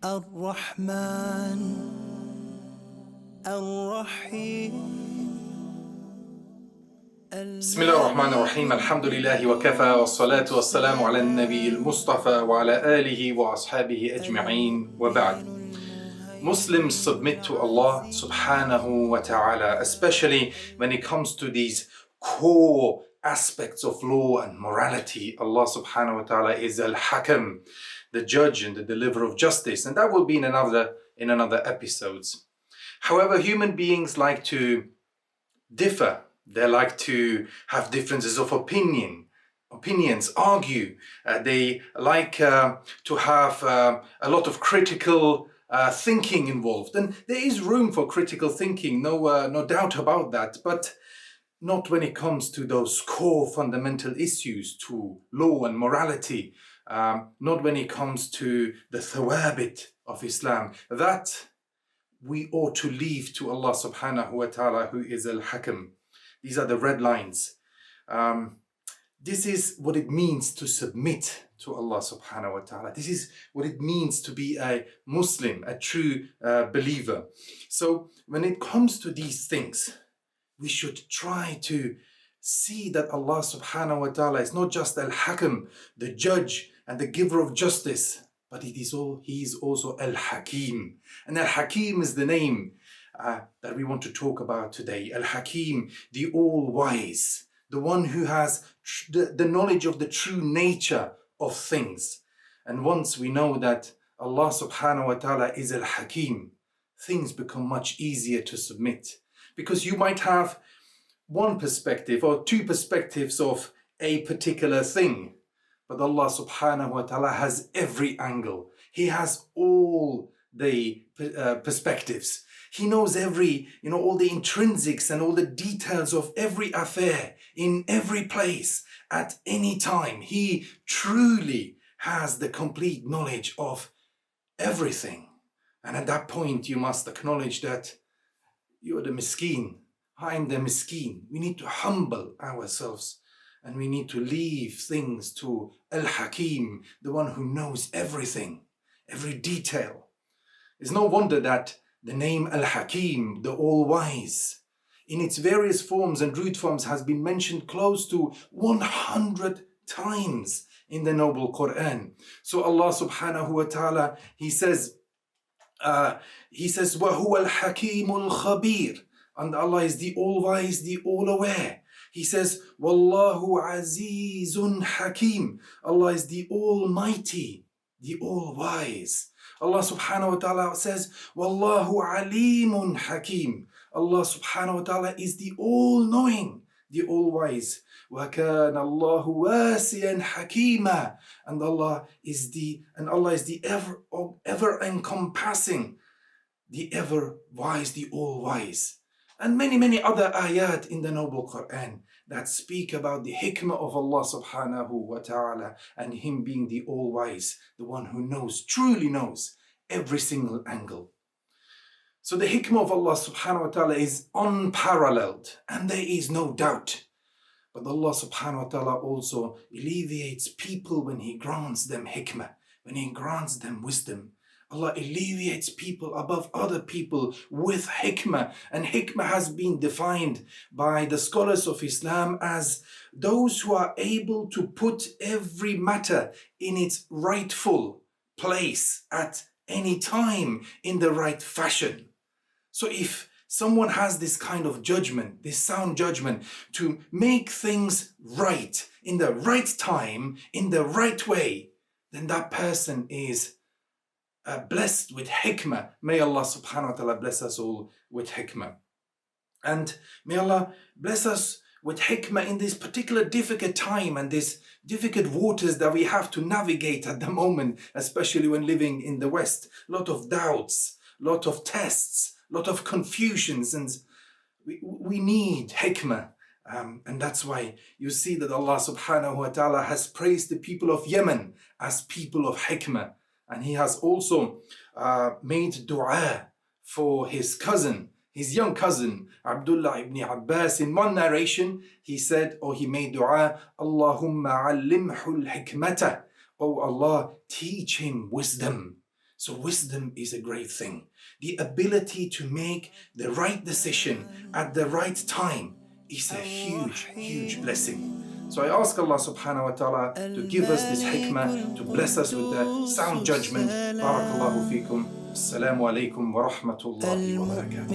الرحمن الرحيم. بسم الله الرحمن الرحيم. الحمد لله وكفى والصلاة والسلام على النبي المصطفى وعلى آله وأصحابه أجمعين وبعد. Muslims submit to Allah subhanahu wa ta'ala, especially when it comes to these core aspects of law and morality. Allah subhanahu wa ta'ala is Al-Hakeem, the judge and the deliverer of justice, and that will be in another episodes. However, human beings like to differ. They like to have differences of opinions, argue. They like to have a lot of critical thinking involved. And there is room for critical thinking, no doubt about that. But not when it comes to those core fundamental issues, to law and morality. Not when it comes to the thawabit of Islam. That we ought to leave to Allah subhanahu wa ta'ala, who is Al-Hakeem. These are the red lines. This is what it means to submit to Allah subhanahu wa ta'ala. This is what it means to be a Muslim, a true believer. So when it comes to these things, we should try to see that Allah subhanahu wa ta'ala is not just Al-Hakeem, the judge and the giver of justice, but He is also Al-Hakeem. And Al-Hakeem is the name that we want to talk about today. Al-Hakeem, the all-wise, the one who has the knowledge of the true nature of things. And once we know that Allah subhanahu wa ta'ala is Al-Hakeem, things become much easier to submit. Because you might have one perspective or two perspectives of a particular thing, but Allah subhanahu wa ta'ala has every angle. He has all the perspectives. He knows all the intrinsics and all the details of every affair in every place at any time. He truly has the complete knowledge of everything. And at that point, you must acknowledge that you're the miskeen. I'm the miskeen. We need to humble ourselves and we need to leave things to Al-Hakeem, the one who knows everything, every detail. It's no wonder that the name Al-Hakeem, the all-wise, in its various forms and root forms has been mentioned close to 100 times in the Noble Quran. So Allah subhanahu wa ta'ala, He says, وَهُوَ الْحَكِيمُ الْخَبِيرُ, and Allah is the all-wise, the all-aware. He says, وَاللَّهُ عَزِيزٌ حَكِيمٌ, Allah is the almighty, the all-wise. Allah subhanahu wa ta'ala says, Wallahu alimun hakim. Allah subhanahu wa ta'ala is the all-knowing, the all-wise. وَكَانَ اللَّهُ وَاسِيًا حَكِيمًا, and Allah is the ever-encompassing, the ever-wise, the all-wise. And many other ayat in the Noble Quran that speak about the hikmah of Allah subhanahu wa ta'ala and Him being the all-wise, the one who knows, truly knows every single angle. So the hikmah of Allah subhanahu wa ta'ala is unparalleled, and there is no doubt. But Allah subhanahu wa ta'ala also alleviates people when He grants them hikmah, when He grants them wisdom. Allah alleviates people above other people with hikmah. And hikmah has been defined by the scholars of Islam as those who are able to put every matter in its rightful place at any time in the right fashion. So if someone has this kind of judgment, this sound judgment, to make things right in the right time, in the right way, then that person is blessed with hikmah. May Allah subhanahu wa ta'ala bless us all with hikmah. And may Allah bless us with hikmah in this particular difficult time and these difficult waters that we have to navigate at the moment, especially when living in the West. A lot of doubts, a lot of tests, a lot of confusions, and we need hikmah. And that's why you see that Allah subhanahu wa ta'ala has praised the people of Yemen as people of hikmah. And He has also made dua for his cousin, his young cousin, Abdullah ibn Abbas. In one narration, he said, or he made dua, Allahumma allimhu al-hikmata. Oh Allah, teach him wisdom. So wisdom is a great thing. The ability to make the right decision at the right time is a huge, huge blessing. So I ask Allah subhanahu wa ta'ala to give us this hikmah, to bless us with the sound judgment. Barakallahu feekum. Assalamu alaikum wa rahmatullahi wa barakatuh.